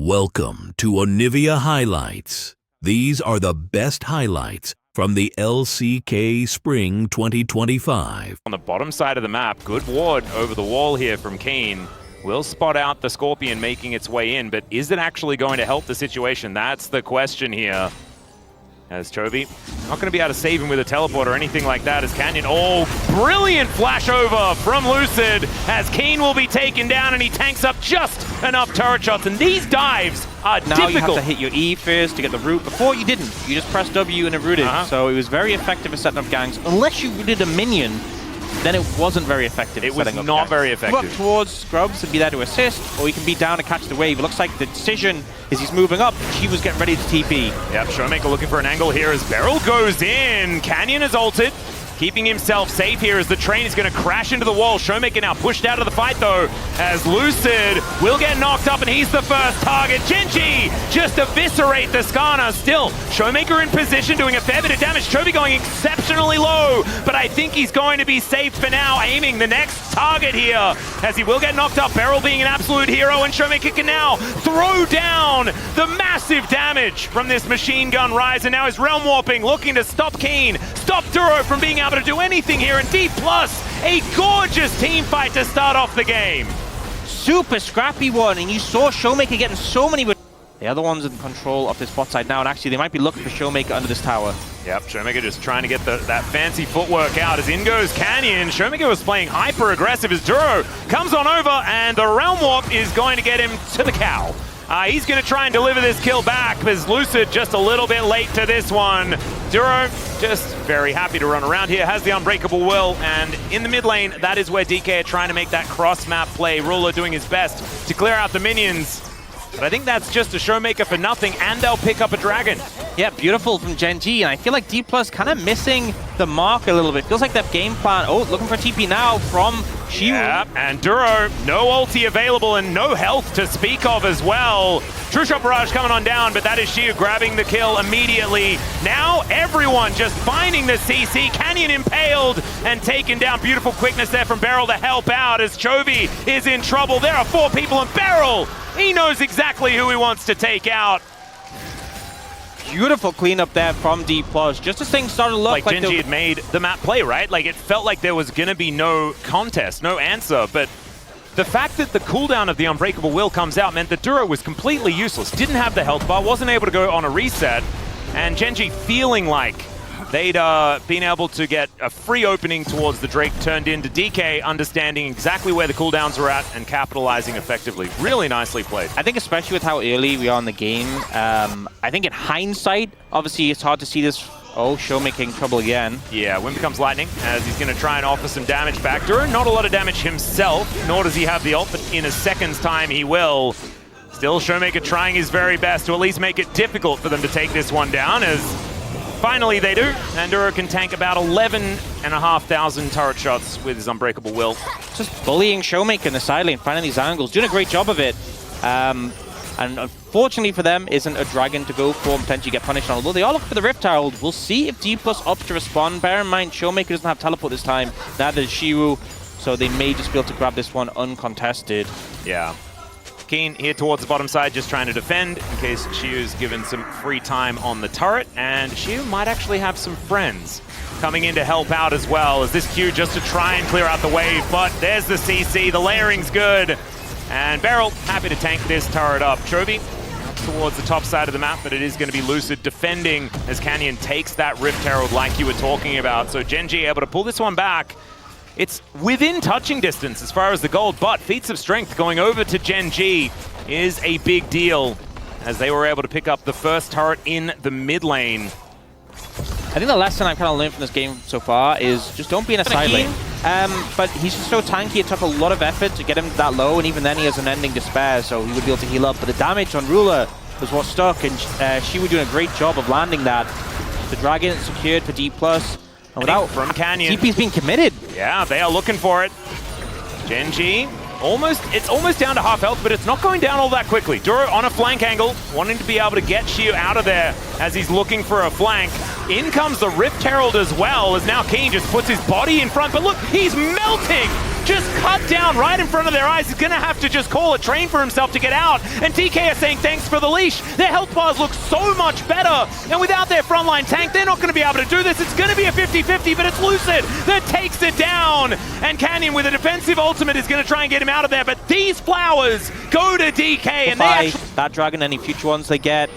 Welcome to Onivia Highlights. These are the best highlights from the LCK Spring 2025. On the bottom side of the map, good ward over the wall here from Keen. Will spot out the Scorpion making its way in, but is it actually going to help the situation? That's the question here. As Chovy, not going to be able to save him with a teleport or anything like that as Canyon. Oh, brilliant flash over from Lucid as Keen will be taken down and he tanks up just enough turret shots. And these dives are now difficult. You have to hit your E first to get the root. Before you didn't. You just pressed W and it rooted. So it was very effective at setting up ganks. Unless you rooted a minion, then it wasn't very effective. It was not very effective. Move up towards Scrubs and be there to assist, or you can be down to catch the wave. It looks like the decision is he's moving up. She was getting ready to TP. Yep, Showmaker looking for an angle here as Beryl goes in. Canyon is ulted, keeping himself safe here as the train is going to crash into the wall. Showmaker now pushed out of the fight though, as Lucid will get knocked up and he's the first target. Gen.G just eviscerate the Skarner. Still, Showmaker in position, doing a fair bit of damage. Chovy going exceptionally low, but I think he's going to be safe for now, aiming the next target here, as he will get knocked up. Beryl being an absolute hero, and Showmaker can now throw down the massive damage from this machine gun rise, and now is realm warping, looking to stop Keen, stop Duro from being able to do anything here, and Dplus, a gorgeous team fight to start off the game. Super scrappy one, and you saw Showmaker getting so many. The other one's in control of this bot side now, and actually they might be looking for Showmaker under this tower. Yep, Showmaker just trying to get that fancy footwork out as in goes Canyon. Showmaker was playing hyper aggressive as Duro comes on over, and the realm warp is going to get him to the cow. He's going to try and deliver this kill back, because Lucid just a little bit late to this one. Duro just very happy to run around here, has the unbreakable will, and in the mid lane, that is where DK are trying to make that cross-map play. Ruler doing his best to clear out the minions. But I think that's just a Showmaker for nothing, and they'll pick up a dragon. Yeah, beautiful from Gen.G, and I feel like Dplus kind of missing the mark a little bit. Feels like that game plan. Oh, looking for TP now from Shiwu. Yeah, and Duro, no ulti available and no health to speak of as well. True Shot Barrage coming on down, but that is Shiwu grabbing the kill immediately. Now everyone just finding the CC. Canyon impaled and taken down. Beautiful quickness there from Beryl to help out as Chovy is in trouble. There are 4 people, and Beryl, he knows exactly who he wants to take out. Beautiful cleanup there from Dplus. Just as things started to look like Gen.G had made the map play, right? Like it felt like there was going to be no contest, no answer, but the fact that the cooldown of the Unbreakable Will comes out meant that Duro was completely useless. Didn't have the health bar, wasn't able to go on a reset, and Gen.G feeling like they'd been able to get a free opening towards the Drake turned into DK, understanding exactly where the cooldowns were at and capitalizing effectively. Really nicely played. I think especially with how early we are in the game, I think in hindsight, obviously it's hard to see this. Oh, Showmaker trouble again. Yeah, Wind becomes lightning as he's going to try and offer some damage back. Duro, not a lot of damage himself, nor does he have the ult, but in a second's time he will. Still, Showmaker trying his very best to at least make it difficult for them to take this one down, as finally they do, and Duro can tank about 11,500 turret shots with his Unbreakable Will. Just bullying Showmaker in the side lane, finding these angles, doing a great job of it. And unfortunately for them, isn't a dragon to go for and potentially get punished on. Although they are looking for the Rift Herald. We'll see if Dplus opts to respond. Bear in mind, Showmaker doesn't have teleport this time, neither does Shiwu, so they may just be able to grab this one uncontested. Yeah. Keen here towards the bottom side, just trying to defend in case Shiu's given some free time on the turret, and Shiu might actually have some friends coming in to help out as well, as this Q just to try and clear out the wave, but there's the CC, the layering's good, and Beryl happy to tank this turret up. Chovy towards the top side of the map, but it is going to be Lucid defending as Canyon takes that Rift Herald like you were talking about, so Gen.G able to pull this one back. It's within touching distance as far as the gold, but Feats of Strength going over to Gen.G is a big deal, as they were able to pick up the first turret in the mid lane. I think the lesson I've kind of learned from this game so far is just don't be in a side lane. But he's just so tanky, it took a lot of effort to get him that low, and even then he has an ending despair, so he would be able to heal up. But the damage on Ruler was what stuck, and she was doing a great job of landing that. The dragon secured for Dplus. And without from Canyon, TP's being committed. Yeah, they are looking for it. Gen.G, it's almost down to half health, but it's not going down all that quickly. Duro on a flank angle, wanting to be able to get Shiu out of there as he's looking for a flank. In comes the Rift Herald as well, as now Keen just puts his body in front, but look, he's melting just cut down right in front of their eyes. He's going to have to just call a train for himself to get out. And DK are saying thanks for the leash. Their health bars look so much better. And without their frontline tank, they're not going to be able to do this. It's going to be a 50-50, but it's Lucid that takes it down. And Canyon with a defensive ultimate is going to try and get him out of there. But these flowers go to DK. And they actually... That dragon, any future ones they get,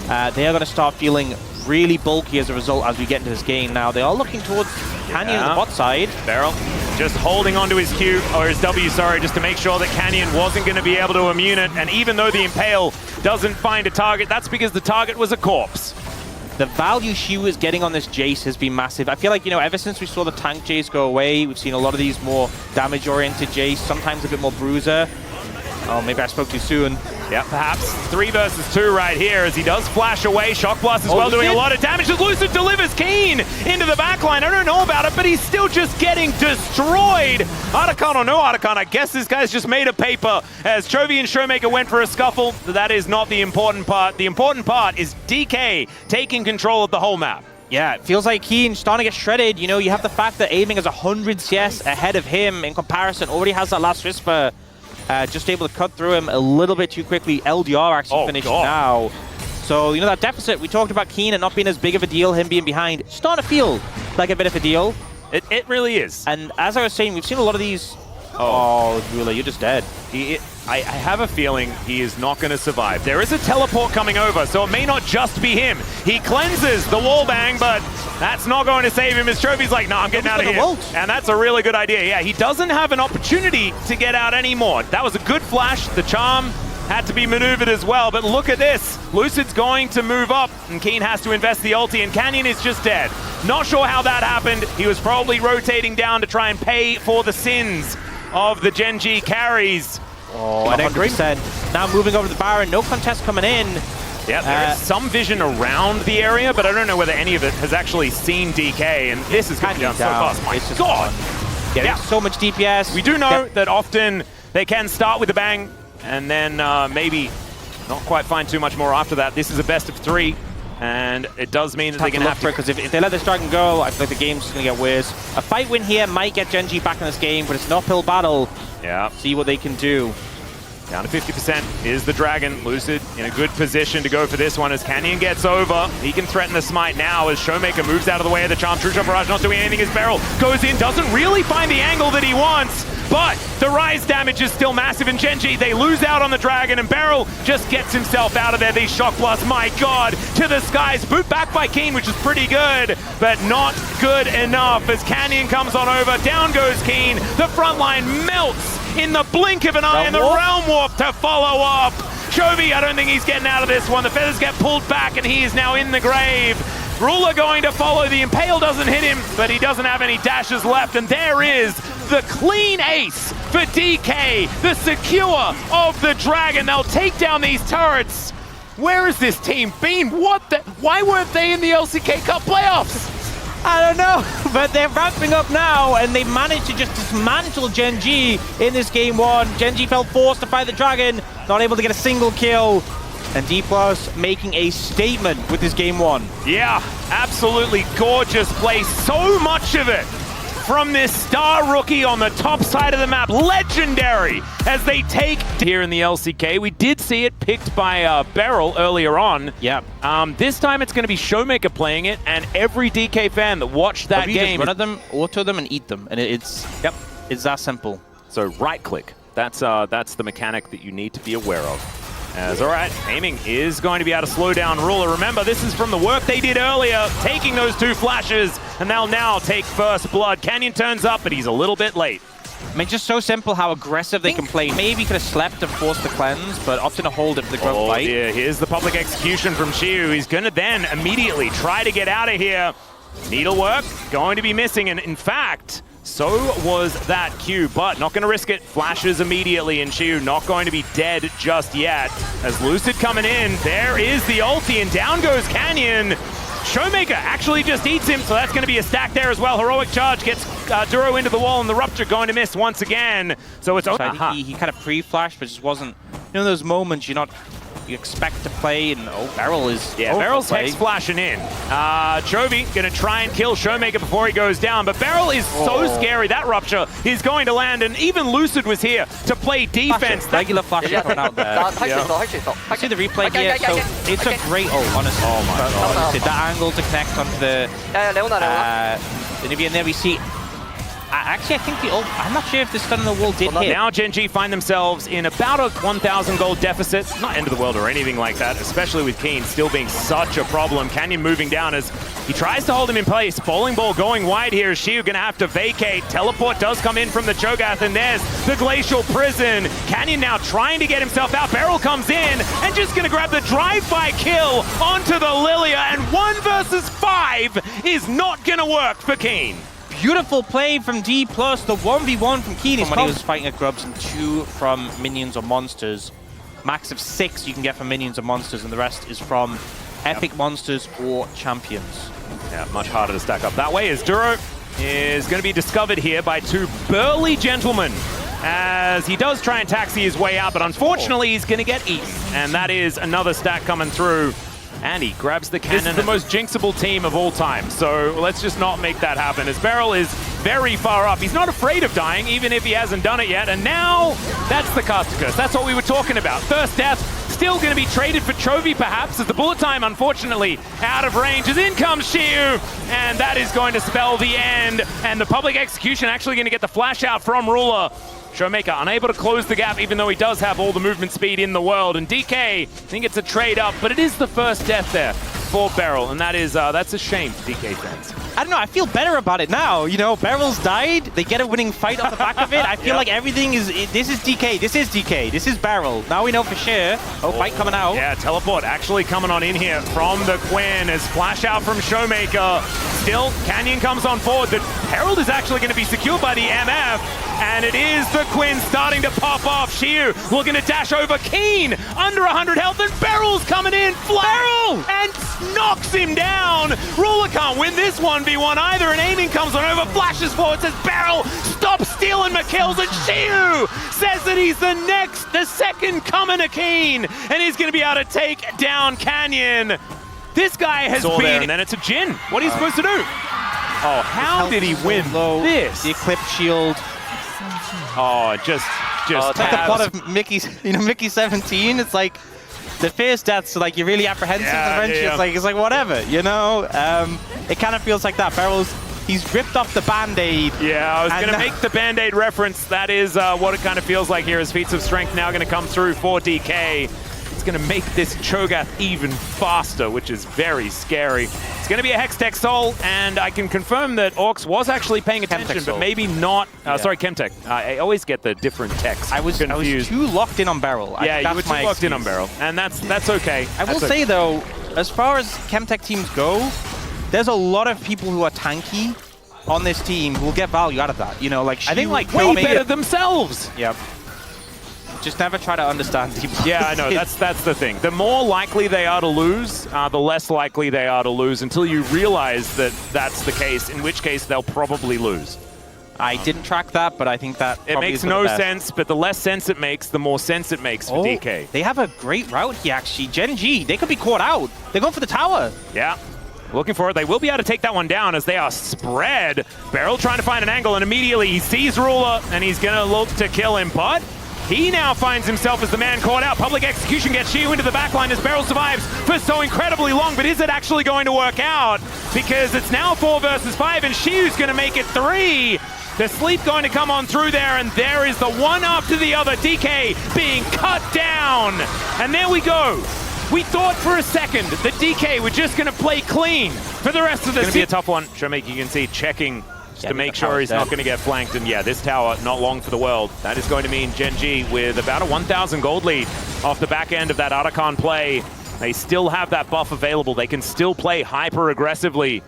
they are going to start feeling really bulky as a result as we get into this game. Now they are looking towards Canyon on the bot side. Beryl just holding onto his Q, or his W, sorry, just to make sure that Canyon wasn't going to be able to immune it. And even though the Impale doesn't find a target, that's because the target was a corpse. The value Shu is getting on this Jace has been massive. I feel like, you know, ever since we saw the tank Jace go away, we've seen a lot of these more damage-oriented Jace, sometimes a bit more bruiser. Oh, maybe I spoke too soon. Yeah, perhaps 3 versus 2 right here as he does flash away. Shock Blast as well, doing a lot of damage as Lucid delivers Keen into the backline. I don't know about it, but he's still just getting destroyed. Artican or no Artican, I guess this guy's just made a paper as Chovy and Showmaker went for a scuffle. That is not the important part. The important part is DK taking control of the whole map. Yeah, it feels like Keen starting to get shredded. You know, you have the fact that Aiming is 100 CS ahead of him in comparison. Already has that last Whisper. Just able to cut through him a little bit too quickly. LDR actually finished now. So, you know, that deficit, we talked about Keen and not being as big of a deal, him being behind, starting to feel like a bit of a deal. It really is. And as I was saying, we've seen a lot of these... Oh, Rula, you're just dead. I have a feeling he is not going to survive. There is a teleport coming over, so it may not just be him. He cleanses the wallbang, but that's not going to save him. His Trophy's like, no, I'm getting out of here. And that's a really good idea. Yeah, he doesn't have an opportunity to get out anymore. That was a good flash. The charm had to be maneuvered as well, but look at this. Lucid's going to move up, and Keen has to invest the ulti, and Canyon is just dead. Not sure how that happened. He was probably rotating down to try and pay for the sins of the Gen.G carries. Oh, and 100%. Now moving over to the Baron, no contest coming in. Yeah, there is some vision around the area, but I don't know whether any of it has actually seen DK, and this is going down so fast. My God! Yeah, so much DPS. We do know that often they can start with a bang, and then maybe not quite find too much more after that. This is a best of 3. And it does mean that they're going to have to... Because if they let this dragon go, I feel like the game's going to get worse. A fight win here might get Gen.G back in this game, but it's an uphill battle. Yeah. See what they can do. Down to 50% is the dragon. Lucid in a good position to go for this one as Canyon gets over. He can threaten the smite now as Showmaker moves out of the way of the charm. True Shot Barrage not doing anything as Beryl goes in, doesn't really find the angle that he wants. But the rise damage is still massive in Gen.G. They lose out on the dragon, and Beryl just gets himself out of there. These Shock Blasts, my God, to the skies. Boot back by Keen, which is pretty good, but not good enough as Canyon comes on over. Down goes Keen. The front line melts in the blink of an eye, and the Realm Warp to follow up. Chovy, I don't think he's getting out of this one. The feathers get pulled back, and he is now in the grave. Ruler going to follow. The Impale doesn't hit him, but he doesn't have any dashes left, and there is the clean ace for DK, the secure of the dragon. They'll take down these turrets. Where has this team been? Why weren't they in the LCK Cup playoffs? I don't know, but they're ramping up now, and they managed to just dismantle Gen.G in this game 1. Gen.G felt forced to fight the dragon, not able to get a single kill. And Dplus making a statement with this game 1. Yeah, absolutely gorgeous play. So much of it from this star rookie on the top side of the map. Legendary as they take here in the LCK. We did see it picked by Beryl earlier on. Yeah. This time it's going to be Showmaker playing it, and every DK fan that watched that game... Just run at them, auto them, and eat them. And it's that simple. So right-click. That's the mechanic that you need to be aware of. All right, Aiming is going to be able to slow down Ruler. Remember, this is from the work they did earlier, taking those 2 flashes, and they'll now take first blood. Canyon turns up, but he's a little bit late. I mean, just so simple how aggressive they can play. Maybe could have slept to force the cleanse, but opting to hold it for the growth fight. Yeah, here's the public execution from Shiu. He's going to then immediately try to get out of here. Needlework going to be missing, and in fact... so was that Q, but not going to risk it. Flashes immediately, and Shiu not going to be dead just yet. As Lucid coming in, there is the ulti, and down goes Canyon. Showmaker actually just eats him, so that's going to be a stack there as well. Heroic Charge gets Duro into the wall, and the Rupture going to miss once again. So it's... So I think he kind of pre-flashed, but just wasn't... You know those moments you're not you expect to play, and Beryl is... Yeah, Beryl's Hex flashing in. Chovy gonna try and kill Showmaker before he goes down, but Beryl is so scary. That Rupture is going to land, and even Lucid was here to play defense. Regular flash coming out there. I see the replay here, so it's a great ult, honestly. Oh my god. That angle to connect onto the Onivia, and there we see... Actually, I think the ult, I'm not sure if the stun on the wall did hit. Now Gen.G find themselves in about a 1,000 gold deficit. Not end of the world or anything like that, especially with Keen still being such a problem. Canyon moving down as he tries to hold him in place. Bowling ball going wide here. Shiu gonna have to vacate. Teleport does come in from the Cho'Gath, and there's the Glacial Prison. Canyon now trying to get himself out. Beryl comes in and just gonna grab the drive-by kill onto the Lilia, and 1 versus 5 is not gonna work for Keen. Beautiful play from Dplus. The 1v1 from Keen is when he was fighting at Grubs, and 2 from minions or monsters. Max of 6 you can get from minions or monsters, and the rest is from epic monsters or champions. Yeah, much harder to stack up that way, as Duro is going to be discovered here by 2 burly gentlemen, as he does try and taxi his way out, but unfortunately he's going to get eaten, and that is another stack coming through. And he grabs the cannon. This is the most jinxable team of all time, so let's just not make that happen, as Beryl is very far up. He's not afraid of dying, even if he hasn't done it yet, and now that's the caster curse. That's what we were talking about. First death still going to be traded for Chovy, perhaps, as the bullet time, unfortunately, out of range. As in comes Shiu, and that is going to spell the end, and the public execution actually going to get the flash out from Ruler. Showmaker unable to close the gap, even though he does have all the movement speed in the world. And DK, I think it's a trade up, but it is the first death there for Beryl, and that is that's a shame for DK fans. I don't know, I feel better about it now. You know, Beryl's died, they get a winning fight off the back of it. I feel like everything is, this is DK, this is Beryl. Now we know for sure. Fight coming out. Yeah, teleport actually coming on in here from the Quinn as flash out from Showmaker. Still, Canyon comes on forward. The Herald is actually going to be secured by the MF, and it is the Quinn starting to pop off. Shiu looking to dash over Keen, under 100 health, and Beryl's coming in, Beryl, and knocks him down. Ruler can't win this 1v1 either, and aiming comes on over, flashes forward, says Beryl, stop stealing my kills, and Shiu says that he's the second coming to Keen, and he's going to be able to take down Canyon. This guy has been... There, and then it's a Jin. What are you supposed to do? Oh, how did he win this? The Eclipse Shield. Oh, just it's like the plot of Mickey's, Mickey 17. It's like the first death, so like you're really apprehensive, and eventually it's like whatever, you know. It kind of feels like that. He's ripped off the Band-Aid. Yeah, I was going to make the Band-Aid reference. That is what it kind of feels like here, as feats of strength now going to come through for DK. It's going to make this Cho'Gath even faster, which is very scary. It's going to be a Hextech Soul, and I can confirm that Orcs was actually paying attention, but maybe not. Sorry, Chemtech. I always get the different techs confused. I was too locked in on Beryl. Yeah, you were too locked in on Beryl, and that's okay. I will say, though, as far as Chemtech teams go, there's a lot of people who are tanky on this team who will get value out of that. You know, like I think like way better themselves. Yep. Just never try to understand Dplus. Yeah, I know. That's the thing. The more likely they are to lose, the less likely they are to lose until you realize that that's the case, in which case they'll probably lose. I didn't track that, but I think that it makes no sense, but the less sense it makes, the more sense it makes for DK. They have a great route here, actually. Gen.G, they could be caught out. They're going for the tower. Yeah. Looking for it. They will be able to take that one down as they are spread. Beryl trying to find an angle, and immediately he sees Ruler, and he's going to look to kill him, but he now finds himself as the man caught out. Public execution gets Shiu into the backline as Beryl survives for so incredibly long, but is it actually going to work out? Because it's now 4 versus 5, and Shiu's going to make it 3. The sleep going to come on through there, and there is the one after the other. DK being cut down, and there we go. We thought for a second that DK were just going to play clean for the rest of the season. It's going to be a tough one. Showmaker, you can see, checking to make sure he's not going to get flanked. And yeah, this tower, not long for the world. That is going to mean Gen.G with about a 1,000 gold lead off the back end of that Otacon play. They still have that buff available. They can still play hyper aggressively,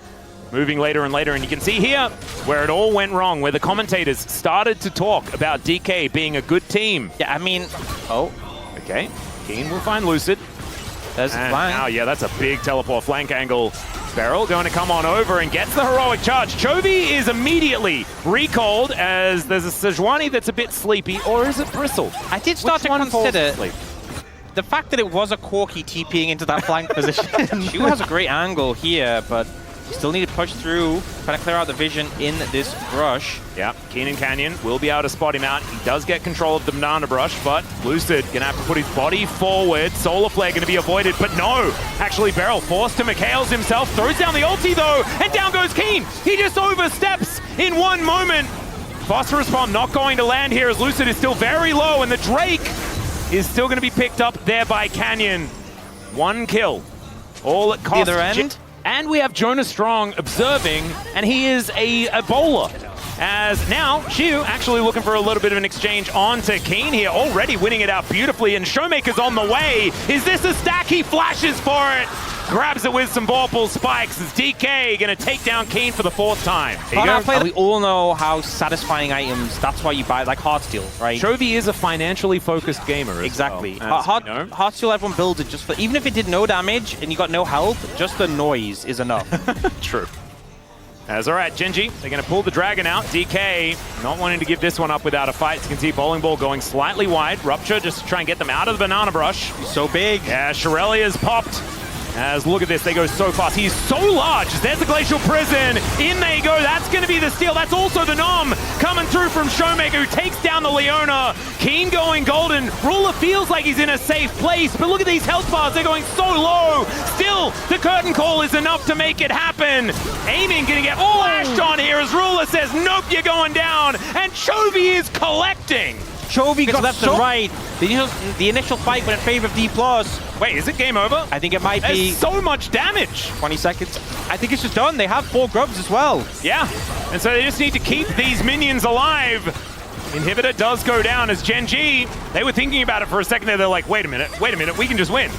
moving later and later. And you can see here where it all went wrong, where the commentators started to talk about DK being a good team. Yeah, I mean, okay. Keen will find Lucid. There's the flank. Now, yeah, that's a big teleport flank angle. Beryl going to come on over and gets the heroic charge. Chovy is immediately recalled as there's a Sejuani that's a bit sleepy, or is it Bristle? I did start to consider the fact that it was a Corki TPing into that flank position. Shu has a great angle here, but you still need to push through, trying to clear out the vision in this brush. Yeah, Keen and Canyon will be able to spot him out. He does get control of the banana brush, but Lucid gonna have to put his body forward. Solar Flare gonna be avoided, but no! Actually, Beryl forced to McHale's himself, throws down the ulti though, and down goes Keen! He just oversteps in one moment! Phosphorus Bomb not going to land here as Lucid is still very low, and the Drake is still gonna be picked up there by Canyon. One kill. All it costs. The other end? And we have Jonas Strong observing, and he is a bowler. As now, Shu actually looking for a little bit of an exchange onto Keen here, already winning it out beautifully, and Showmaker's on the way. Is this a stack? He flashes for it. Grabs it with some Vorpal spikes as DK gonna take down Keen for the 4th time. We all know how satisfying items, that's why you buy, like Heartsteel, right? Chovy is a financially focused gamer Exactly. Well, Heartsteel, everyone builds it just for, even if it did no damage and you got no health, just the noise is enough. True. As all right, Gen.G, they're going to pull the Dragon out. DK not wanting to give this one up without a fight. You can see Bowling Ball going slightly wide. Rupture just to try and get them out of the banana brush. He's so big. Yeah, Shirelia's popped. As look at this, they go so fast. He's so large. There's the Glacial Prison. In they go. That's going to be the steal. That's also the Nom coming through from Showmaker, who takes down the Leona. Keen going golden. Ruler feels like he's in a safe place, but look at these health bars. They're going so low. Still, the curtain call is enough to make it happen. Aiming going to get flashed on here as Ruler says, nope, you're going down. And Chovy is collecting. Chovy got left and right. The initial fight went in favor of Dplus. Wait, is it game over? I think it might be. There's so much damage. 20 seconds. I think it's just done. They have 4 grubs as well. Yeah, and so they just need to keep these minions alive. Inhibitor does go down as Gen.G, they were thinking about it for a second there. They're like, wait a minute, we can just win.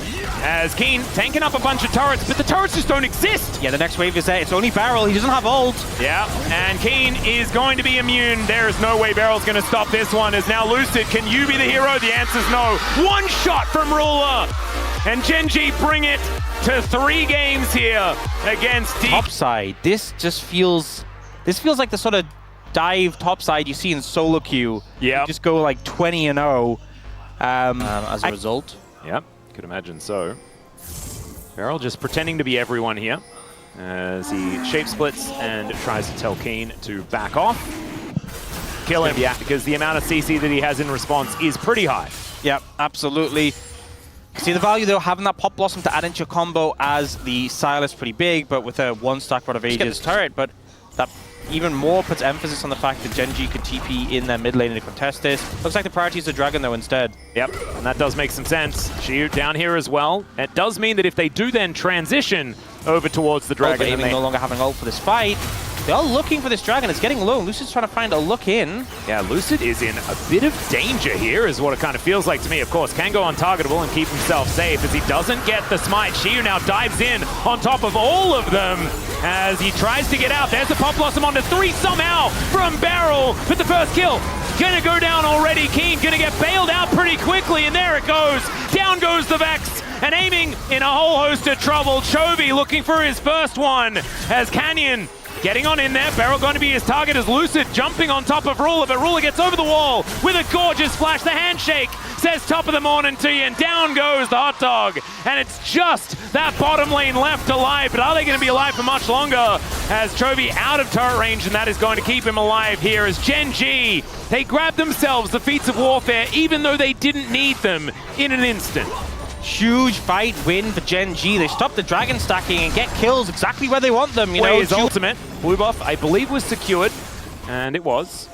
As Keen tanking up a bunch of turrets, but the turrets just don't exist. Yeah, the next wave is there. It's only Beryl. He doesn't have ult. Yeah, and Keen is going to be immune. There is no way Beryl's going to stop this one. As now Lucid, can you be the hero? The answer's no. One shot from Ruler. And Gen.G bring it to 3 games here against D. Topside. This feels like the sort of dive topside you see in solo queue. Yeah. You just go like 20-0 as a result. Yep, could imagine so. Beryl just pretending to be everyone here as he shape splits and tries to tell Keen to back off. Kill him, yeah, because the amount of CC that he has in response is pretty high. Yep, absolutely. See the value though, having that Pop Blossom to add into your combo as the Silas pretty big, but with a 1-stack Rod of Ages turret, but that even more puts emphasis on the fact that Gen.G could TP in their mid lane to contest this. Looks like the priority is the Dragon though instead. Yep, and that does make some sense. Shu down here as well. It does mean that if they do then transition over towards the Dragon, Aiming no longer having ult for this fight. They are looking for this Dragon. It's getting low. Lucid's trying to find a look in. Yeah, Lucid is in a bit of danger here, is what it kind of feels like to me. Of course, can go untargetable and keep himself safe as he doesn't get the smite. Shiu now dives in on top of all of them as he tries to get out. There's the Pop Blossom onto 3 somehow from Beryl with the first kill. Gonna go down already. Keen gonna get bailed out pretty quickly, and there it goes. Down goes the Vex, and aiming in a whole host of trouble. Chovy looking for his first one as Canyon getting on in there. Beryl going to be his target as Lucid jumping on top of Ruler, but Ruler gets over the wall with a gorgeous flash. The handshake says top of the morning to you, and down goes the hot dog. And it's just that bottom lane left alive, but are they going to be alive for much longer? As Chovy out of turret range, and that is going to keep him alive here as Gen.G, they grab themselves the feats of warfare, even though they didn't need them in an instant. Huge fight win for Gen.G. They stop the Dragon stacking and get kills exactly where they want them. You know, his ultimate, blue buff, I believe was secured, and it was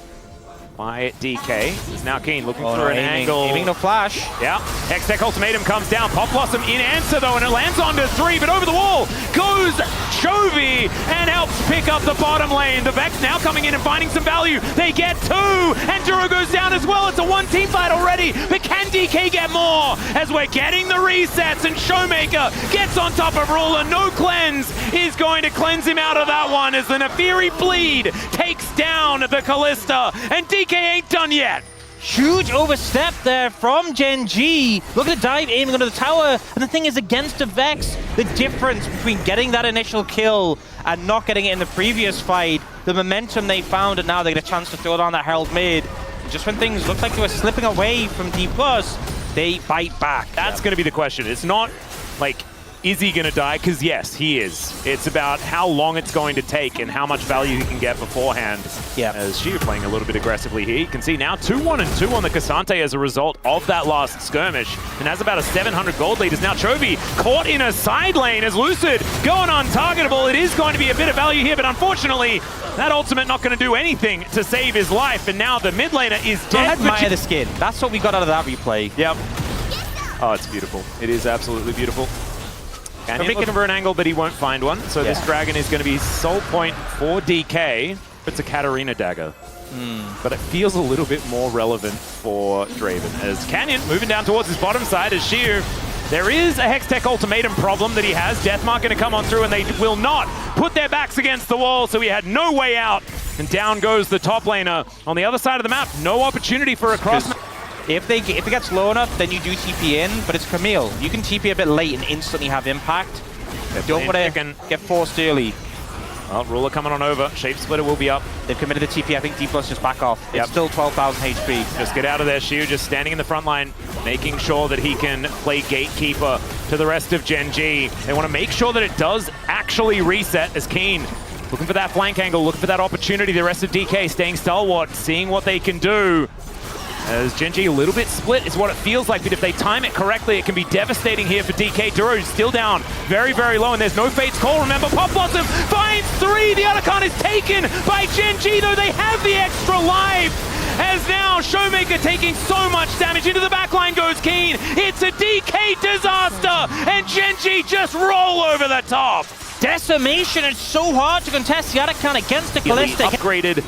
by DK. He's now Keen looking for an angle. Aiming no flash. Yeah, Hextech Ultimatum comes down. Pop Blossom in answer though, and it lands onto 3, but over the wall goes Chovy and helps pick up the bottom lane. The Vex now coming in and finding some value. They get 2, and Duro goes down as well. It's a 1-team fight already, but can DK get more? As we're getting the resets, and Showmaker gets on top of Ruler. No cleanse is going to cleanse him out of that one as the Nefiri Bleed takes down the Callista, and DK ain't done yet. Huge overstep there from Gen.G. Look at the dive aiming under the tower. And the thing is, against a Vex, the difference between getting that initial kill and not getting it in the previous fight, the momentum they found, and now they get a chance to throw down that Herald mid. Just when things looked like they were slipping away from Dplus, they bite back. That's going to be the question. It's not like, is he going to die? Because yes, he is. It's about how long it's going to take and how much value he can get beforehand. Yeah. As Shiu playing a little bit aggressively here. You can see now 2-1-2 on the Cassante as a result of that last skirmish. And has about a 700 gold lead. Is now Chovy caught in a side lane as Lucid going untargetable. It is going to be a bit of value here, but unfortunately, that ultimate not going to do anything to save his life. And now the mid laner is dead. Admire the skin. That's what we got out of that replay. Yep. Oh, it's beautiful. It is absolutely beautiful. Canyon looking for an angle, but he won't find one. So this dragon is going to be soul point for DK. It's a Katarina dagger. But it feels a little bit more relevant for Draven. As Canyon moving down towards his bottom side as Shiu. There is a Hextech ultimatum problem that he has. Deathmark going to come on through, and they will not put their backs against the wall, so he had no way out. And down goes the top laner. On the other side of the map, no opportunity for a cross. If it gets low enough, then you do TP in, but it's Camille. You can TP a bit late and instantly have impact. Don't want to get forced early. Well, Ruler coming on over. Shape Splitter will be up. They've committed the TP. I think Dplus just back off. It's still 12,000 HP. Just get out of there, Shiu. Just standing in the front line, making sure that he can play gatekeeper to the rest of Gen.G. They want to make sure that it does actually reset as Keen. Looking for that flank angle, looking for that opportunity. The rest of DK staying stalwart, seeing what they can do. As Gen.G a little bit split is what it feels like, but if they time it correctly, it can be devastating here for DK. Duro's still down very, very low, and there's no Fate's Call. Remember, Pop Blossom finds 3. The Otacon is taken by Gen.G, though they have the extra life. As now, Showmaker taking so much damage. Into the backline goes Keen. It's a DK disaster, and Gen.G just roll over the top. Decimation, it's so hard to contest the Otacon against the Callistic. Upgraded,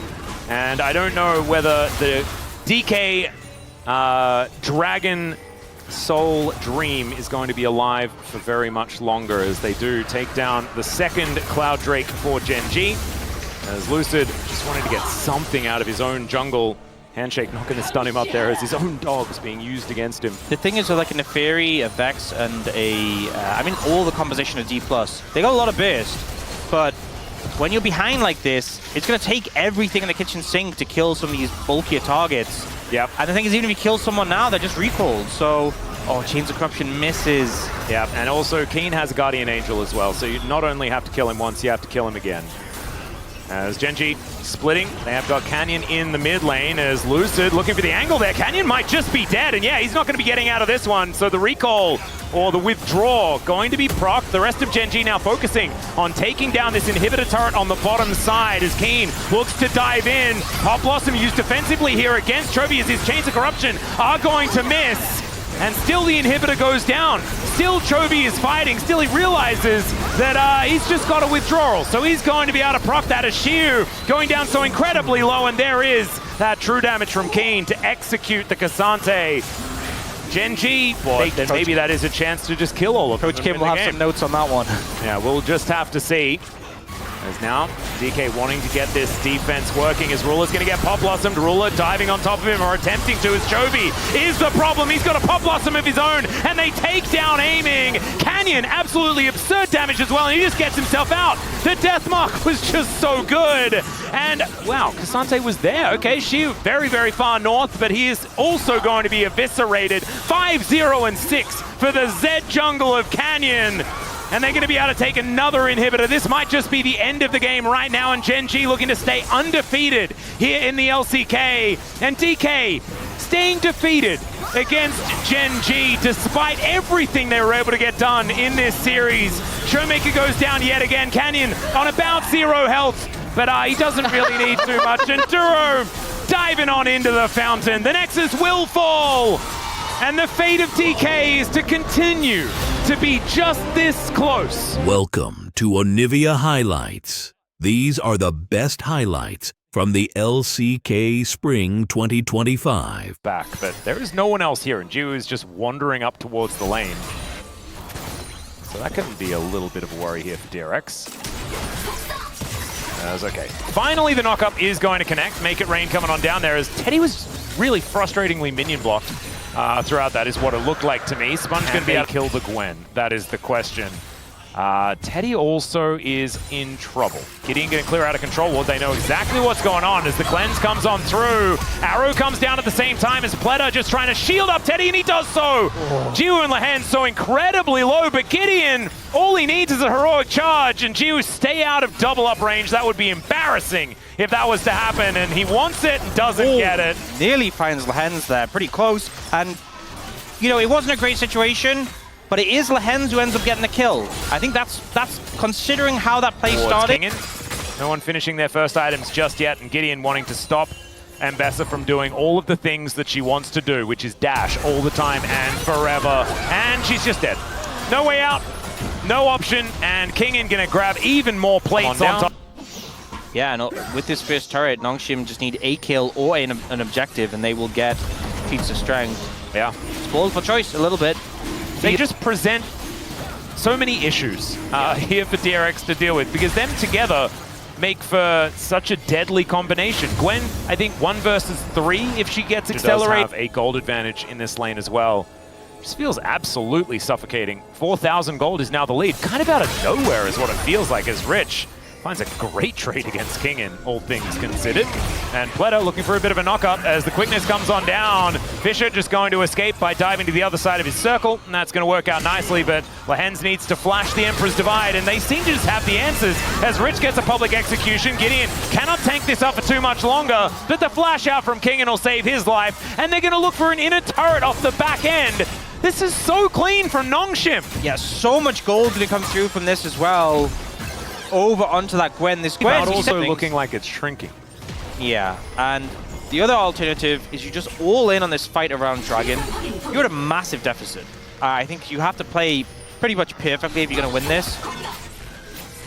and I don't know whether the DK Dragon Soul Dream is going to be alive for very much longer as they do take down the second Cloud Drake for Gen.G. As Lucid just wanted to get something out of his own jungle. Handshake not going to stun him up there as his own dog's being used against him. The thing is, with like a Neferi, a Vex, and I mean, all the composition of Dplus, they got a lot of burst, but when you're behind like this, it's going to take everything in the kitchen sink to kill some of these bulkier targets. Yep. And the thing is, even if you kill someone now, they're just recalled. So, Chains of Corruption misses. Yep, and also Keen has a Guardian Angel as well, so you not only have to kill him once, you have to kill him again. As Gen.G splitting, they have got Canyon in the mid lane as Lucid looking for the angle there. Canyon might just be dead, and yeah, he's not going to be getting out of this one. So the recall or the withdraw going to be procced. The rest of Gen.G now focusing on taking down this inhibitor turret on the bottom side as Keen looks to dive in. Pop Blossom used defensively here against Chovy as his Chains of Corruption are going to miss. And still the inhibitor goes down. Still Chovy is fighting. Still he realizes that he's just got a withdrawal. So he's going to be able to proc that as Shiu going down so incredibly low. And there is that true damage from Keen to execute the Cassante. Gen.G, then maybe that is a chance to just kill all of them. Coach Kim will have some notes on that one. Yeah, we'll just have to see. As now, DK wanting to get this defense working as Ruler's going to get Pop Blossomed. Ruler diving on top of him, or attempting to, as Chovy is the problem. He's got a Pop Blossom of his own, and they take down aiming. Canyon, absolutely absurd damage as well, and he just gets himself out. The Deathmark was just so good. And, wow, Cassante was there. Okay, Shiu very, very far north, but he is also going to be eviscerated. 5-0-6 for the Zed jungle of Canyon. And they're going to be able to take another inhibitor. This might just be the end of the game right now, and Gen.G looking to stay undefeated here in the LCK. And DK staying defeated against Gen.G despite everything they were able to get done in this series. Showmaker goes down yet again. Canyon on about 0 health, but he doesn't really need too much. And Duro diving on into the fountain. The Nexus will fall. And the fate of DK is to continue to be just this close. Welcome to Onivia Highlights. These are the best highlights from the LCK Spring 2025. Back, but there is no one else here, and Ju is just wandering up towards the lane. So that can be a little bit of a worry here for DRX. That's okay. Finally, the knockup is going to connect. Make it rain coming on down there as Teddy was really frustratingly minion blocked. Throughout that is what it looked like to me. Sponge going to be able to kill the Gwen. That is the question. Teddy also is in trouble. Gideon getting clear out of control. Well, they know exactly what's going on as the cleanse comes on through. Arrow comes down at the same time as Pleta just trying to shield up Teddy, and he does so. Jiwoo and Lehen so incredibly low, but Gideon, all he needs is a heroic charge, and Jiwoo stay out of double up range. That would be embarrassing if that was to happen, and he wants it and doesn't get it. Nearly finds Lehen's there, pretty close, and you know, it wasn't a great situation, but it is Lehens who ends up getting the kill. I think that's considering how that play started. No one finishing their first items just yet, and Gideon wanting to stop Ambessa from doing all of the things that she wants to do, which is dash all the time and forever. And she's just dead. No way out, no option, and Kingin gonna grab even more plates on top. Yeah, no, with this first turret, Nongshim just need a kill or an objective, and they will get feats of strength. Yeah. Spoiled for choice a little bit. They just present so many issues here for DRX to deal with, because them together make for such a deadly combination. Gwen, I think 1 versus 3 if she gets accelerated. Does have a gold advantage in this lane as well. This feels absolutely suffocating. 4,000 gold is now the lead. Kind of out of nowhere is what it feels like, as Rich finds a great trade against Kingin, all things considered. And Pleta looking for a bit of a knock-up as the quickness comes on down. Fisher just going to escape by diving to the other side of his circle, and that's going to work out nicely, but Lehens needs to flash the Emperor's Divide, and they seem to just have the answers as Rich gets a public execution. Gideon cannot tank this up for too much longer, but the flash out from Kingin will save his life, and they're going to look for an inner turret off the back end. This is so clean from Nongshim. Yeah, so much gold going to come through from this as well. Over onto that Gwen. This Gwen also looking like it's shrinking. Yeah, and the other alternative is you just all in on this fight around Dragon. You're at a massive deficit. I think you have to play pretty much perfectly if you're going to win this.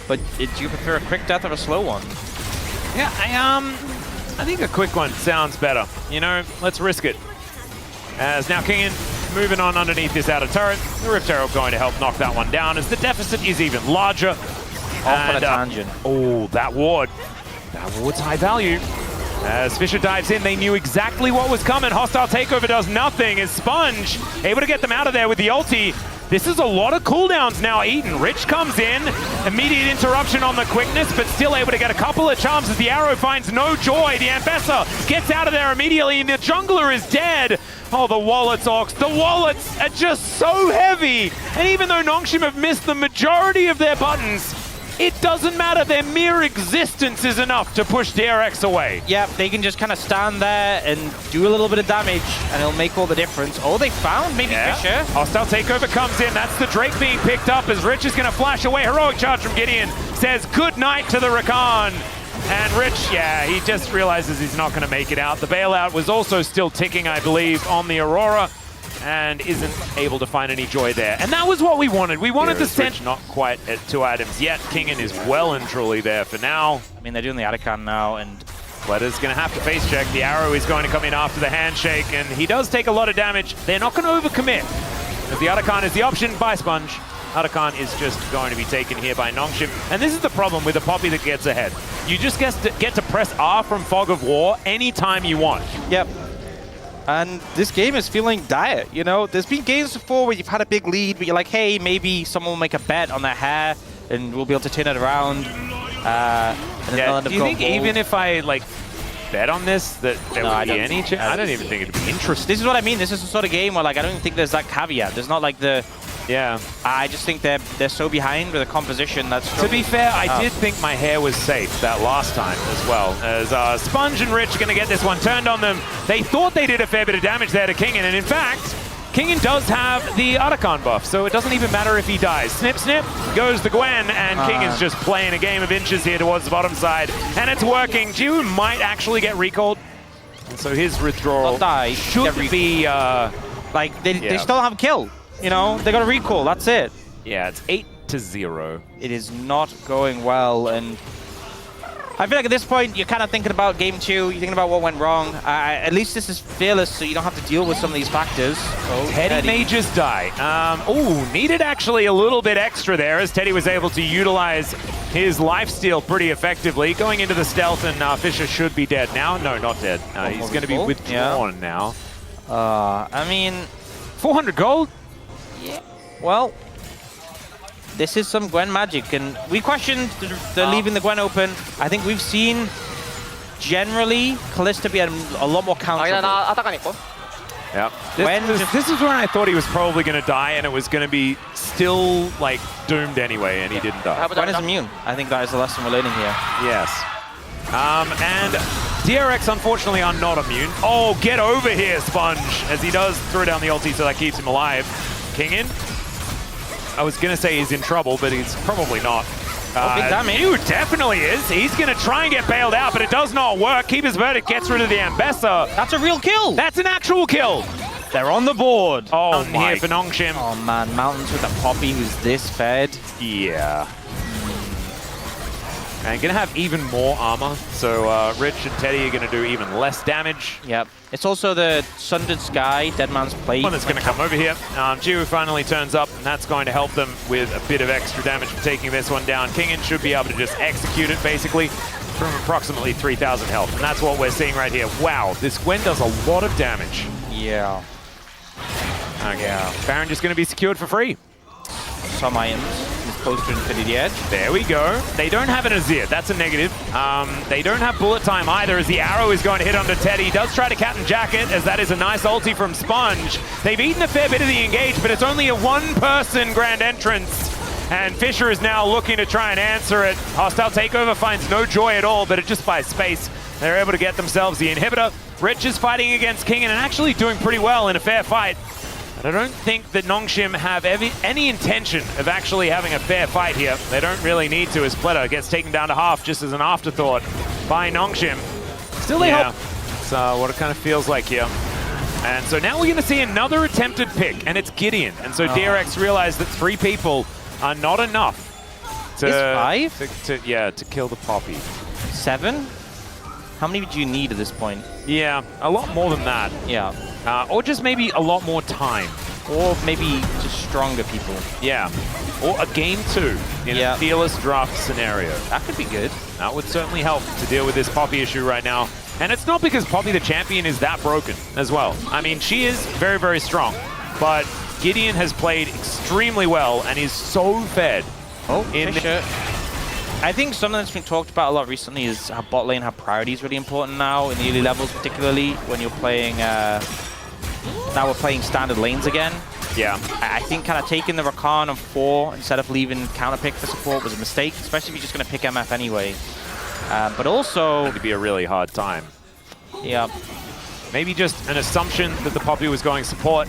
But do you prefer a quick death or a slow one? Yeah, I think a quick one sounds better. You know, let's risk it. As now Kingin moving on underneath this outer turret. The Rift Herald going to help knock that one down as the deficit is even larger. Off on a tangent. Oh, that ward. That ward's high value. As Fisher dives in, they knew exactly what was coming. Hostile takeover does nothing as Sponge able to get them out of there with the ulti. This is a lot of cooldowns now eaten. Rich comes in, immediate interruption on the quickness, but still able to get a couple of charms as the arrow finds no joy. The Ambessa gets out of there immediately, and the jungler is dead. Oh, the wallets, Ox. The wallets are just so heavy. And even though Nongshim have missed the majority of their buttons, it doesn't matter. Their mere existence is enough to push DRX away. Yeah, they can just kind of stand there and do a little bit of damage, and it'll make all the difference. Oh, they found maybe Fisher. Hostile takeover comes in. That's the Drake being picked up as Rich is going to flash away. Heroic charge from Gideon. Says good night to the Rakan. And Rich, yeah, he just realizes he's not going to make it out. The bailout was also still ticking, I believe, on the Aurora, and isn't able to find any joy there. And that was what we wanted. We wanted to send not quite at 2 items yet. Kingin is well and truly there for now. I mean, they're doing the Atakan now, and Pleta's going to have to face check. The arrow is going to come in after the handshake, and he does take a lot of damage. They're not going to overcommit, as the Atakan is the option by Sponge. Atakan is just going to be taken here by Nongshim. And this is the problem with a Poppy that gets ahead. You just get to press R from Fog of War anytime you want. Yep. And this game is feeling dire, you know? There's been games before where you've had a big lead, but you're like, hey, maybe someone will make a bet on their hair, and we'll be able to turn it around. Yeah, do you think even if I, like, bet on this, that there would be any chance? I don't even think it'd be interesting. This is what I mean. This is the sort of game where, like, I don't even think there's that caveat. There's not, like, the... Yeah. I just think they're so behind with a composition that's... To be fair, I did think my hair was safe that last time as well. As Sponge and Rich are going to get this one turned on them. They thought they did a fair bit of damage there to Kingin, and in fact, Kingin does have the Atakan buff, so it doesn't even matter if he dies. Snip, snip, goes the Gwen, and Kingin's just playing a game of inches here towards the bottom side, and it's working. Jiwoo might actually get recalled, and so his withdrawal should be... like, they still have a kill. You know, they got a recall, that's it. Yeah, it's 8-0. It is not going well, and I feel like at this point, you're kind of thinking about game 2, you're thinking about what went wrong. At least this is fearless, so you don't have to deal with some of these factors. Oh, Teddy may just die. Needed actually a little bit extra there, as Teddy was able to utilize his lifesteal pretty effectively. Going into the stealth, and Fisher should be dead now. No, not dead. He's going to be withdrawn now. I mean... 400 gold? Yeah. Well, this is some Gwen magic, and we questioned the leaving the Gwen open. I think we've seen generally Kalista be a lot more counterable. Yeah. This is when I thought he was probably going to die, and it was going to be still like doomed anyway, and he didn't die. Gwen is immune. I think that is the lesson we're learning here. Yes. And DRX unfortunately are not immune. Oh, get over here, Sponge, as he does throw down the ulti, so that keeps him alive. Kingin, I was going to say he's in trouble, but he's probably not. Big damage. He definitely is. He's going to try and get bailed out, but it does not work. Keeper's Verdict gets rid of the Ambessa. That's a real kill. That's an actual kill. They're on the board. Oh, here for Nongshim. Oh man, Mountains with a Poppy who's this fed. Yeah. And gonna have even more armor, so Rich and Teddy are gonna do even less damage. Yep. It's also the Sundered Sky, Dead Man's Plate. One that's gonna come over here. Jiu finally turns up, and that's going to help them with a bit of extra damage for taking this one down. Kingin should be able to just execute it, basically, from approximately 3,000 health. And that's what we're seeing right here. Wow, this Gwen does a lot of damage. Yeah. Okay. Yeah. Baron just gonna be secured for free. Some items. Close to Infinity Edge. There we go. They don't have an Azir. That's a negative. They don't have bullet time either, as the arrow is going to hit onto Teddy. He does try to Captain Jacket, as that is a nice ulti from Sponge. They've eaten a fair bit of the engage, but it's only a one-person grand entrance. And Fisher is now looking to try and answer it. Hostile Takeover finds no joy at all, but it just buys space. They're able to get themselves the inhibitor. Rich is fighting against Kingin and actually doing pretty well in a fair fight. I don't think that Nongshim have any intention of actually having a fair fight here. They don't really need to, as Pleta gets taken down to half just as an afterthought by Nongshim. Still they help. So what it kind of feels like here. And so now we're going to see another attempted pick, and it's Gideon. And so DRX realized that 3 people are not enough to... Is 5? To kill the Poppy. 7? How many do you need at this point? Yeah, a lot more than that. Yeah. Or just maybe a lot more time. Or maybe just stronger people. Yeah. Or a game 2 in a fearless draft scenario. That could be good. That would certainly help to deal with this Poppy issue right now. And it's not because Poppy the champion is that broken as well. I mean, she is very, very strong. But Gideon has played extremely well and is so fed. Oh, Fisher. I think something that's been talked about a lot recently is how bot lane, how priority is really important now in the early levels, particularly when you're playing... now we're playing standard lanes again. Yeah. I think kind of taking the Rakan on 4 instead of leaving counter pick for support was a mistake, especially if you're just going to pick MF anyway. But also... It would be a really hard time. Yeah. Maybe just an assumption that the Poppy was going support.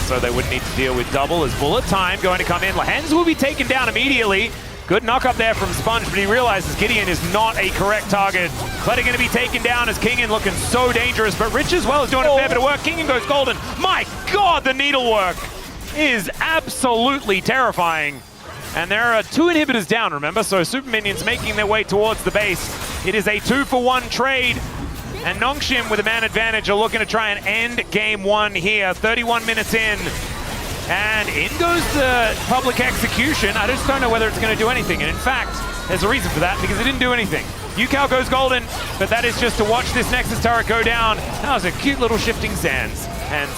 So they wouldn't need to deal with double as bullet time going to come in. Lahens will be taken down immediately. Good knock up there from Sponge, but he realizes Gideon is not a correct target. Kleta going to be taken down as Kingin looking so dangerous, but Rich as well is doing a fair bit of work. Kingin goes golden. My God, the needlework is absolutely terrifying. And there are 2 inhibitors down, remember? So Super Minions making their way towards the base. It is a 2-for-1 trade. And Nongshim with a man advantage are looking to try and end game 1 here. 31 minutes in. And in goes the public execution. I just don't know whether it's going to do anything. And in fact, there's a reason for that, because it didn't do anything. Yukao goes golden, but that is just to watch this Nexus turret go down. That was a cute little shifting sands. And